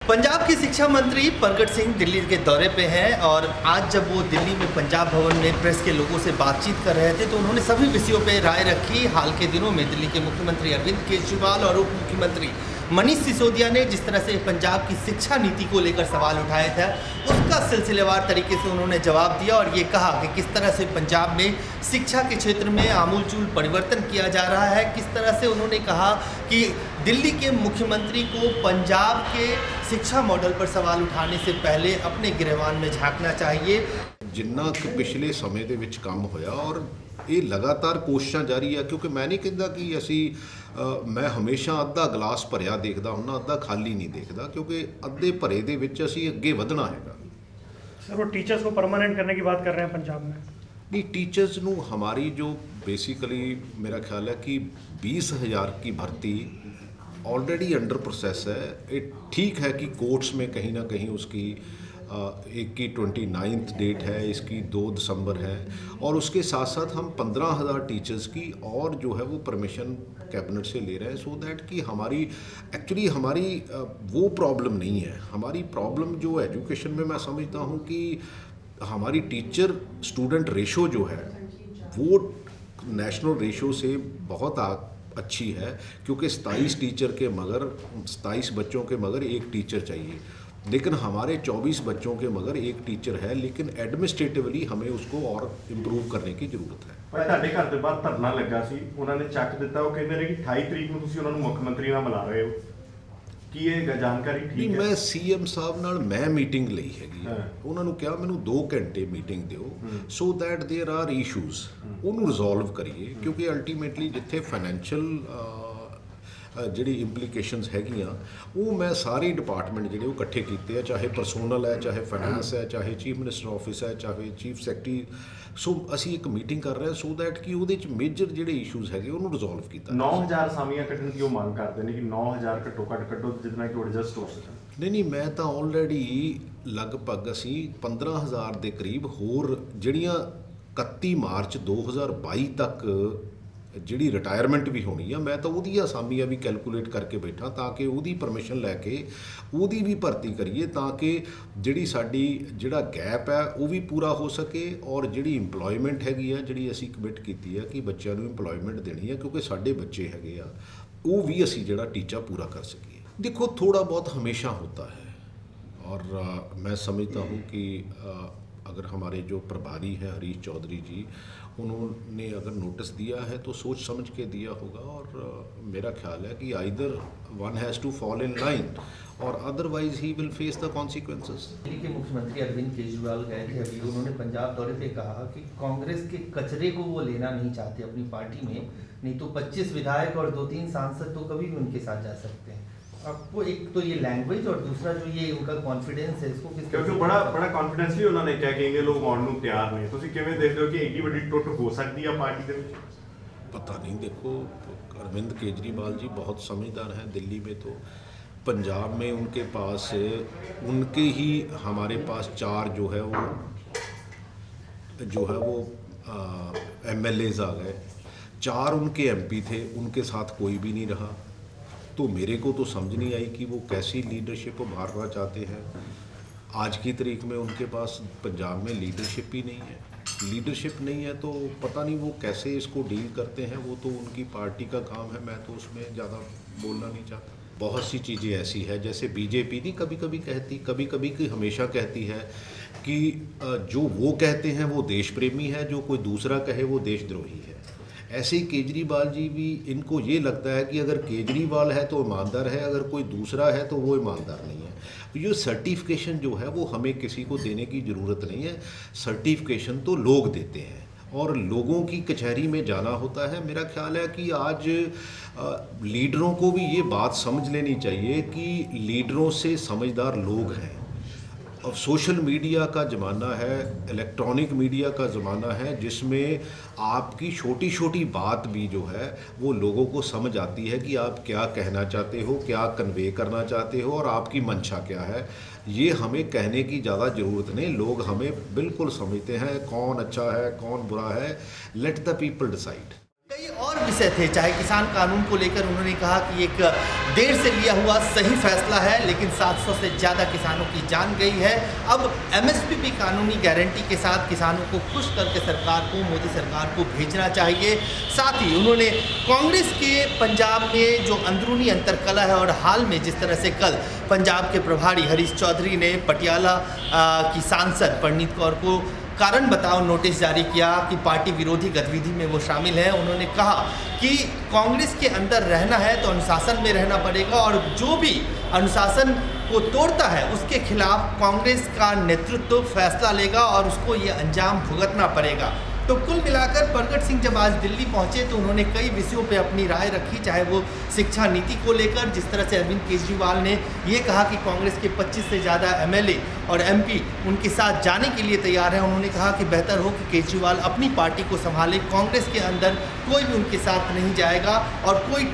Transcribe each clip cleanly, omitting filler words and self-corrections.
पंजाब के शिक्षा मंत्री प्रगट सिंह दिल्ली के दौरे पे हैं और आज जब वो दिल्ली में पंजाब भवन में प्रेस के लोगों से बातचीत कर रहे थे तो उन्होंने सभी विषयों पे राय रखी। हाल के दिनों में दिल्ली के मुख्यमंत्री अरविंद केजरीवाल और उप मुख्यमंत्री मनीष सिसोदिया ने जिस तरह से पंजाब की शिक्षा नीति को लेकर सवाल उठाए थे उसका सिलसिलेवार तरीके से उन्होंने जवाब दिया और ये कहा कि किस तरह से पंजाब में शिक्षा के क्षेत्र में आमूलचूल परिवर्तन किया जा रहा है। किस तरह से उन्होंने कहा कि दिल्ली के मुख्यमंत्री को पंजाब के शिक्षा मॉडल पर सवाल उठाने से पहले अपने गिरहवान में झांकना चाहिए। जिन्ना कि पिछले समय ਦੇ ਵਿੱਚ ਕੰਮ ਹੋਇਆ ਔਰ ਇਹ ਲਗਾਤਾਰ ਕੋਸ਼ਿਸ਼ਾਂ ਜਾਰੀ ਆ ਕਿਉਂਕਿ ਮੈਂ ਨਹੀਂ ਕਹਿੰਦਾ ਕਿ ਅਸੀਂ ਮੈਂ ਹਮੇਸ਼ਾ ਅੱਧਾ ਗਲਾਸ ਭਰਿਆ ਦੇਖਦਾ ਹੁੰਦਾ, ਅੱਧਾ ਖਾਲੀ ਨਹੀਂ ਦੇਖਦਾ ਕਿਉਂਕਿ ਅੱਧੇ ਭਰੇ ਦੇ ਵਿੱਚ ਅਸੀਂ ਅੱਗੇ ਵਧਣਾ ਹੈਗਾ। सर वो टीचर्स को परमानेंट करने की बात कर रहे हैं पंजाब में। नहीं, टीचर्स ਨੂੰ हमारी जो बेसिकली मेरा ख्याल है कि 20,000 की भर्ती ऑलरेडी अंडर प्रोसेस है। ये ठीक है कि कोर्ट्स में कहीं ना कहीं उसकी एक की 29th डेट है, इसकी 2 दिसंबर है और उसके साथ साथ हम 15,000 टीचर्स की और जो है वो परमिशन कैबिनेट से ले रहे हैं सो दैट कि हमारी एक्चुअली हमारी वो प्रॉब्लम नहीं है। हमारी प्रॉब्लम जो एजुकेशन में मैं समझता हूँ कि हमारी टीचर स्टूडेंट रेशो जो है वो नेशनल रेशो से बहुत अच्छी है क्योंकि 27 टीचर के मगर 27 बच्चों के मगर एक टीचर चाहिए, लेकिन हमारे 24 बच्चों के मगर एक टीचर है, लेकिन एडमिनिस्ट्रेटिवली हमें उसको और इंप्रूव करने की ਜ਼ਰੂਰਤ ਹੈ। ਪਰ ਤੁਹਾਡੇ ਘਰ ਦੇ ਬਾਹਰ ਧਰਨਾ ਲੱਗਾ ਸੀ, ਉਹਨਾਂ ਨੇ ਚੱਕ ਦਿੱਤਾ। ਉਹ ਕਹਿੰਦੇ ਨੇ ਕਿ 28 ਤਰੀਕ ਨੂੰ ਤੁਸੀਂ ਉਹਨਾਂ ਨੂੰ ਮੁੱਖ ਮੰਤਰੀ ਨਾਲ ਮਿਲਾ ਰਹੇ ਹੋ। ਕੀ ਇਹ ਜਾਣਕਾਰੀ ਠੀਕ ਹੈ? ਮੈਂ ਸੀਐਮ ਸਾਹਿਬ ਨਾਲ ਮੈਂ ਮੀਟਿੰਗ ਲਈ ਹੈਗੀ, ਉਹਨਾਂ ਨੂੰ ਕਿਹਾ ਮੈਨੂੰ 2 ਘੰਟੇ ਮੀਟਿੰਗ ਦਿਓ so that there are issues, ਉਹਨੂੰ ਰਿਜ਼ੋਲਵ ਕਰੀਏ ਕਿਉਂਕਿ ਅਲਟੀਮੇਟਲੀ ਜਿੱਥੇ ਫਾਈਨੈਂਸ਼ੀਅਲ ਜਿਹੜੀ ਇੰਪਲੀਕੇਸ਼ਨਸ ਹੈਗੀਆਂ ਉਹ ਮੈਂ ਸਾਰੇ ਡਿਪਾਰਟਮੈਂਟ ਜਿਹੜੇ ਉਹ ਇਕੱਠੇ ਕੀਤੇ ਆ, ਚਾਹੇ ਪਰਸੋਨਲ ਹੈ, ਚਾਹੇ ਫਾਈਨੈਂਸ ਹੈ, ਚਾਹੇ ਚੀਫ ਮਿਨਿਸਟਰ ਆਫਿਸ ਹੈ, ਚਾਹੇ ਚੀਫ ਸੈਕਟਰੀ। ਸੋ ਅਸੀਂ ਇੱਕ ਮੀਟਿੰਗ ਕਰ ਰਹੇ ਹਾਂ ਸੋ ਦੈਟ ਕਿ ਉਹਦੇ 'ਚ ਮੇਜਰ ਜਿਹੜੇ ਇਸ਼ੂਜ਼ ਹੈਗੇ ਉਹਨੂੰ ਰਿਜ਼ੋਲਵ ਕੀਤਾ। 9,000 ਅਸਾਮੀਆਂ ਕੱਢਣ ਦੀ ਉਹ ਮੰਗ ਕਰਦੇ ਨੇ ਕਿ 9,000 ਘੱਟੋ ਘੱਟ ਕੱਢੋ ਜਿਹਦੇ ਨਾਲ ਕਿ ਐਡਜਸਟ ਹੋ ਸਕਣ। ਨਹੀਂ, ਮੈਂ ਤਾਂ ਆਲਰੇਡੀ ਲਗਭਗ ਅਸੀਂ 15,000 ਦੇ ਕਰੀਬ ਹੋਰ ਜਿਹੜੀਆਂ 31 ਮਾਰਚ 2022 ਤੱਕ ਜਿਹੜੀ ਰਿਟਾਇਰਮੈਂਟ ਵੀ ਹੋਣੀ ਆ, ਮੈਂ ਤਾਂ ਉਹਦੀ ਅਸਾਮੀਆਂ ਵੀ ਕੈਲਕੂਲੇਟ ਕਰਕੇ ਬੈਠਾ ਤਾਂ ਕਿ ਉਹਦੀ ਪਰਮਿਸ਼ਨ ਲੈ ਕੇ ਉਹਦੀ ਵੀ ਭਰਤੀ ਕਰੀਏ ਤਾਂ ਕਿ ਜਿਹੜੀ ਸਾਡੀ ਜਿਹੜਾ ਗੈਪ ਹੈ ਉਹ ਵੀ ਪੂਰਾ ਹੋ ਸਕੇ ਔਰ ਜਿਹੜੀ ਇੰਪਲੋਇਮੈਂਟ ਹੈਗੀ ਆ ਜਿਹੜੀ ਅਸੀਂ ਕਮਿਟ ਕੀਤੀ ਆ ਕਿ ਬੱਚਿਆਂ ਨੂੰ ਇੰਪਲੋਇਮੈਂਟ ਦੇਣੀ ਆ ਕਿਉਂਕਿ ਸਾਡੇ ਬੱਚੇ ਹੈਗੇ ਆ ਉਹ ਵੀ ਅਸੀਂ ਜਿਹੜਾ ਟੀਚਾ पूरा कर सकिए। देखो, थोड़ा बहुत हमेशा होता है और मैं समझता हूँ कि अगर हमारे जो प्रभारी हैं हरीश चौधरी जी, उन्होंने अगर नोटिस दिया है तो सोच समझ के दिया होगा और मेरा ख्याल है कि either one has to fall in line और otherwise he will face the consequences. Delhi के मुख्यमंत्री अरविंद केजरीवाल गए थे अभी, उन्होंने पंजाब दौरे पे कहा कि कांग्रेस के कचरे को वो लेना नहीं चाहते अपनी पार्टी में, नहीं तो 25 विधायक और 2-3 सांसद तो कभी भी उनके साथ जा सकते हैं। आपको एक तो ये लैंग्वेज और दूसरा जो ये उनका कॉन्फिडेंस है इसको किस ਕਿਉਂਕਿ ਬੜਾ ਕੌਨਫੀਡੈਂਸ ਵੀ ਉਹਨਾਂ ਨੇ ਕਿਹਾ ਕਿ ਇੰਨੇ ਲੋਕ ਆਉਣ ਨੂੰ ਤਿਆਰ ਨੇ। ਤੁਸੀਂ ਕਿਵੇਂ ਦੇਖਦੇ ਹੋ ਕਿ ਇੰਨੀ ਵੱਡੀ ਟੁੱਟ ਹੋ ਸਕਦੀ ਆ ਪਾਰਟੀ ਦੇ ਵਿੱਚ? पता नहीं, देखो अरविंद केजरीवाल जी बहुत समझदार हैं। दिल्ली में तो पंजाब में उनके पास उनके ही हमारे पास 4 जो है वो MLAs आ गए, 4 उनके MP थे, उनके साथ कोई भी नहीं रहा। तो मेरे को तो समझ नहीं आई कि वो कैसी लीडरशिप उभारना चाहते हैं। आज की तारीख में उनके पास पंजाब में लीडरशिप ही नहीं है। लीडरशिप नहीं है तो पता नहीं वो कैसे इसको डील करते हैं, वो तो उनकी पार्टी का काम है, मैं तो उसमें ज़्यादा बोलना नहीं चाहता। बहुत सी चीज़ें ऐसी है जैसे बीजेपी नहीं कभी कभी कहती, कभी कभी की हमेशा कहती है कि जो वो कहते हैं वो देश प्रेमी है, जो कोई दूसरा कहे वो देशद्रोही है। ऐसे ही केजरीवाल जी भी, इनको ये लगता है कि अगर केजरीवाल है तो ईमानदार है, अगर कोई दूसरा है तो वो ईमानदार नहीं है। ये सर्टिफिकेशन जो है वो हमें किसी को देने की ज़रूरत नहीं है, सर्टिफिकेशन तो लोग देते हैं और लोगों की कचहरी में जाना होता है। मेरा ख्याल है कि आज लीडरों को भी ये बात समझ लेनी चाहिए कि लीडरों से समझदार लोग हैं। अब सोशल मीडिया का ज़माना है, इलेक्ट्रॉनिक मीडिया का ज़माना है जिसमें आपकी छोटी छोटी बात भी जो है वो लोगों को समझ आती है कि आप क्या कहना चाहते हो, क्या कन्वे करना चाहते हो और आपकी मंशा क्या है। ये हमें कहने की ज़्यादा ज़रूरत नहीं, लोग हमें बिल्कुल समझते हैं कौन अच्छा है कौन बुरा है। Let the people decide. कई और विषय थे, चाहे किसान कानून को लेकर उन्होंने कहा कि एक देर से लिया हुआ सही फैसला है, लेकिन 700 से ज़्यादा किसानों की जान गई है। अब एमएसपी भी कानूनी गारंटी के साथ किसानों को खुश करके सरकार को, मोदी सरकार को भेजना चाहिए। साथ ही उन्होंने कांग्रेस के पंजाब में जो अंदरूनी अंतरकलह है और हाल में जिस तरह से कल पंजाब के प्रभारी हरीश चौधरी ने पटियाला की सांसद परनीत कौर को कारण बताओ नोटिस जारी किया कि पार्टी विरोधी गतिविधि में वो शामिल है। उन्होंने कहा कि कांग्रेस के अंदर रहना है तो अनुशासन में रहना पड़ेगा और जो भी अनुशासन को तोड़ता है उसके खिलाफ कांग्रेस का नेतृत्व फैसला लेगा और उसको ये अंजाम भुगतना पड़ेगा। तो कुल मिलाकर प्रगट सिंह जब आज दिल्ली पहुंचे तो उन्होंने कई विषयों पे अपनी राय रखी, चाहे वो शिक्षा नीति को लेकर, जिस तरह से अरविंद केजरीवाल ने ये कहा कि कांग्रेस के 25 से ज़्यादा एमएलए और एमपी उनके साथ जाने के लिए तैयार है। उन्होंने कहा कि बेहतर हो कि केजरीवाल अपनी पार्टी को संभाले, कांग्रेस के अंदर कोई भी उनके साथ नहीं जाएगा और कोई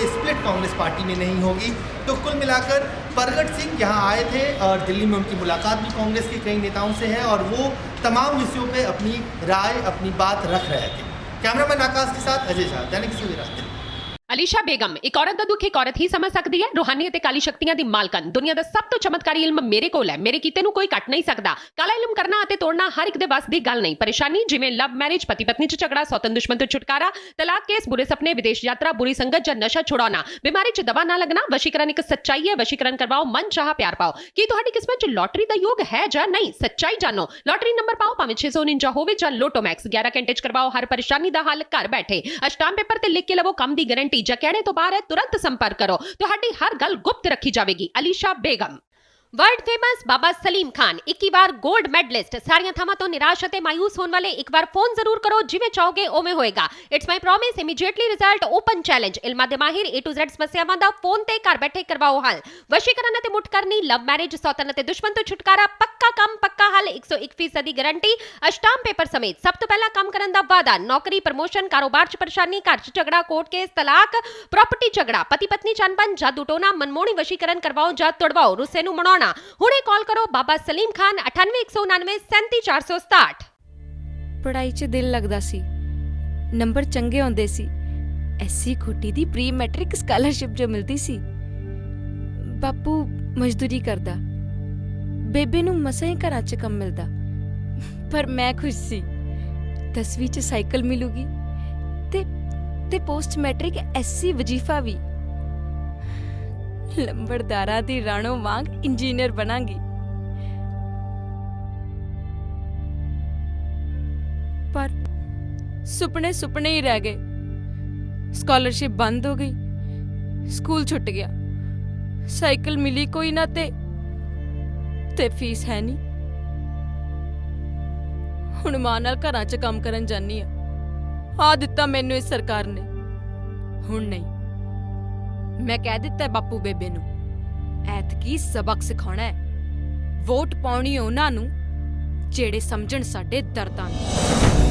स्प्लिट कांग्रेस पार्टी में नहीं होगी। तो कुल मिलाकर प्रगट सिंह यहाँ आए थे और दिल्ली में उनकी मुलाकात भी कांग्रेस के कई नेताओं से है और वो तमाम विषयों पे अपनी राय, अपनी बात रख रहे थे। कैमरामैन आकाश के साथ अजय झा, दैनिक सवेरा दिल्ली। ਅਲੀਸ਼ਾ ਬੇਗਮ ਇੱਕ ਔਰਤ ਦਾ ਦੁੱਖ ਇੱਕ ਔਰਤ ਹੀ ਸਮਝ ਸਕਦੀ ਹੈ। ਰੂਹਾਨੀ ਅਤੇ ਕਾਲੀ ਸ਼ਕਤੀਆਂ ਦੀ ਮਾਲਕਨ, ਦੁਨੀਆ ਦਾ ਸਭ ਤੋਂ ਚਮਤਕਾਰੀ ਇਲਮ ਮੇਰੇ ਕੋਲ ਹੈ। ਮੇਰੇ ਕੀਤੇ ਨੂੰ ਕੋਈ ਕੱਟ ਨਹੀਂ ਸਕਦਾ। ਕਾਲਾ ਇਲਮ ਕਰਨਾ ਅਤੇ ਤੋੜਨਾ ਹਰ ਇੱਕ ਦੇ ਵੱਸ ਦੀ ਗੱਲ ਨਹੀਂ। ਪਰੇਸ਼ਾਨੀ ਜਿਵੇਂ ਲਵ ਮੈਰਿਜ, ਪਤੀ ਪਤਨੀ 'ਚ ਝਗੜਾ, ਸੌਤਨ ਦੁਸ਼ਮਣ ਤੋਂ ਛੁਟਕਾਰਾ, ਤਲਾਕ ਕੇਸ, ਬੁਰੇ ਸੁਪਨੇ, ਵਿਦੇਸ਼ ਯਾਤਰਾ, ਬੁਰੀ ਸੰਗਤ ਜਾਂ ਨਸ਼ਾ ਛੁਡਾਉਣਾ, ਬਿਮਾਰੀ 'ਚ ਦਵਾ ਨਾ ਲੱਗਣਾ। ਵਸ਼ੀਕਰਨ ਇੱਕ ਸੱਚਾਈ ਹੈ। ਵਸ਼ੀਕਰਨ ਕਰਵਾਓ, ਮਨ ਚਾਹਾ ਪਿਆਰ ਪਾਓ। ਕੀ ਤੁਹਾਡੀ ਕਿਸਮਤ 'ਚ ਲੋਟਰੀ ਦਾ ਯੋਗ ਹੈ ਜਾਂ ਨਹੀਂ? ਸੱਚਾਈ ਜਾਣੋ। ਲੋਟਰੀ ਨੰਬਰ ਪਾਓ, ਭਾਵੇਂ 649 ਹੋਵੇ ਜਾਂ ਲੋਟੋ ਮੈਕਸ। 11 ਘੰਟੇ 'ਚ ਕਰਵਾਓ ਹਰ ਪਰੇਸ਼ਾਨੀ ਦਾ ਹੱਲ ਘਰ ਬੈਠੇ। ਅਸ਼ਟਾਮ ਪੇਪਰ ਤੇ ਲਿਖ ਕੇ ਲਵੋ ਕੰਮ ਦੀ ਗਾਰੰਟੀ। ਜਾਂ ਕਹਿਣੇ ਤੋਂ ਬਾਹਰ तुरंत संपर्क करो, ਤੁਹਾਡੀ ਹਰ ਗੱਲ ਗੁਪਤ ਰੱਖੀ ਜਾਵੇਗੀ। ਅਲੀਸ਼ਾ ਬੇਗਮ। वर्ल्ड फेमस बाबा सलीम खान 21 ਵਾਰ 골ਡ ਮੈਡਲਿਸਟ। ਸਾਰੀਆਂ ਥਾਵਾਂ ਤੋਂ ਨਿਰਾਸ਼ ਅਤੇ ਮਾਇੂਸ ਹੋਣ ਵਾਲੇ ਇੱਕ ਵਾਰ ਫੋਨ ਜ਼ਰੂਰ ਕਰੋ, ਜਿਵੇਂ ਚਾਹੋਗੇ ਉਵੇਂ ਹੋਏਗਾ। It's my promise, immediately result, open challenge. ਇਲਮਾਂ ਦੇ ਮਾਹਿਰ A to Z ਸਮੱਸਿਆਵਾਂ ਦਾ ਫੋਨ ਤੇ ਘਰ ਬੈਠੇ ਕਰਵਾਓ ਹੱਲ। ਵਸ਼ੀਕਰਨ ਅਤੇ ਮੁੱਠ ਕਰਨੀ, ਲਵ ਮੈਰਿਜ, ਸੌਤਨ ਅਤੇ ਦੁਸ਼ਮਣ ਤੋਂ ਛੁਟਕਾਰਾ, ਪੱਕਾ ਕੰਮ, ਪੱਕਾ ਹੱਲ, 101% ਦੀ ਗਾਰੰਟੀ, ਅਸ਼ਟਾਮ ਪੇਪਰ ਸਮੇਤ। ਸਭ ਤੋਂ ਪਹਿਲਾਂ ਕੰਮ ਕਰਨ ਦਾ ਵਾਅਦਾ, ਨੌਕਰੀ, ਪ੍ਰਮੋਸ਼ਨ, ਕਾਰੋਬਾਰ 'ਚ ਪਰੇਸ਼ਾਨੀ, ਘਰ 'ਚ ਝਗੜਾ, ਕੋਰਟ ਕੇਸ, ਤਲਾਕ, ਪ੍ਰਾਪਰਟੀ ਝਗੜਾ, ਪਤੀ ਪਤਨੀ 'ਚ ਅਣਬਣ, ਜਾਦੂ ਟੋਨਾ, ਮਨਮੋਹਣੀ ਵਸ਼ੀਕਰਨ ਕਰਵਾਓ ਜਾਂ ਤੁੜਵਾਓ, ਰੁੱਸੇ ਨੂੰ ਮਨਾਉਣਾ। ਹੁਣੇ ਕਾਲ ਕਰੋ ਬਾਬਾ ਸਲੀਮ ਖਾਨ 98 199 37467। ਪੜ੍ਹਾਈ 'ਚ ਦਿਲ ਲੱਗਦਾ ਸੀ, ਨੰਬਰ ਚੰਗੇ ਆਉਂਦੇ ਸੀ। ਐਸੀ ਖੋਟੀ ਦੀ ਪ੍ਰੀ ਮੈਟ੍ਰਿਕ ਸਕਾਲਰਸ਼ਿਪ ਜੋ ਮਿਲਦੀ ਸੀ। ਬਾਪੂ ਮਜ਼ਦੂਰੀ ਕਰਦਾ, ਬੇਬੇ ਨੂੰ ਮਸਾਂ ਹੀ ਘਰਾਂ 'ਚ ਕੰਮ ਮਿਲਦਾ, ਪਰ ਮੈਂ ਖੁਸ਼ ਸੀ। 10ਵੀਂ 'ਚ ਸਾਈਕਲ ਮਿਲੂਗੀ ਤੇ ਪੋਸਟ ਮੈਟ੍ਰਿਕ ਐਸੀ ਵਜੀਫਾ ਵੀ। ਲੰਬੜਦਾਰਾਂ ਦੀ ਰਾਣੋ ਵਾਂਗ ਇੰਜੀਨੀਅਰ ਬਣਾਂਗੀ। ਪਰ ਸੁਪਨੇ ਹੀ ਰਹਿ ਗਏ। ਸਕਾਲਰਸ਼ਿਪ ਬੰਦ ਹੋ ਗਈ, ਸਕੂਲ ਛੁੱਟ ਗਿਆ, ਸਾਈਕਲ ਮਿਲੀ ਕੋਈ ਨਾ ਤੇ ਫੀਸ ਹੈ ਨਹੀਂ। ਹੁਣ ਮਾਂ ਨਾਲ ਘਰਾਂ 'ਚ ਕੰਮ ਕਰਨ ਜਾਨੀ ਆ ਦਿੱਤਾ ਮੈਨੂੰ ਇਸ ਸਰਕਾਰ ਨੇ। ਹੁਣ ਨਹੀਂ, ਮੈਂ ਕਹਿ ਦਿੱਤਾ ਬਾਪੂ ਬੇਬੇ ਨੂੰ, ਐਤਕੀ ਸਬਕ ਸਿਖਾਉਣਾ ਹੈ। ਵੋਟ ਪਾਉਣੀ ਉਹਨਾਂ ਨੂੰ ਜਿਹੜੇ ਸਮਝਣ ਸਾਡੇ ਦਰਦਾਂ ਨੂੰ।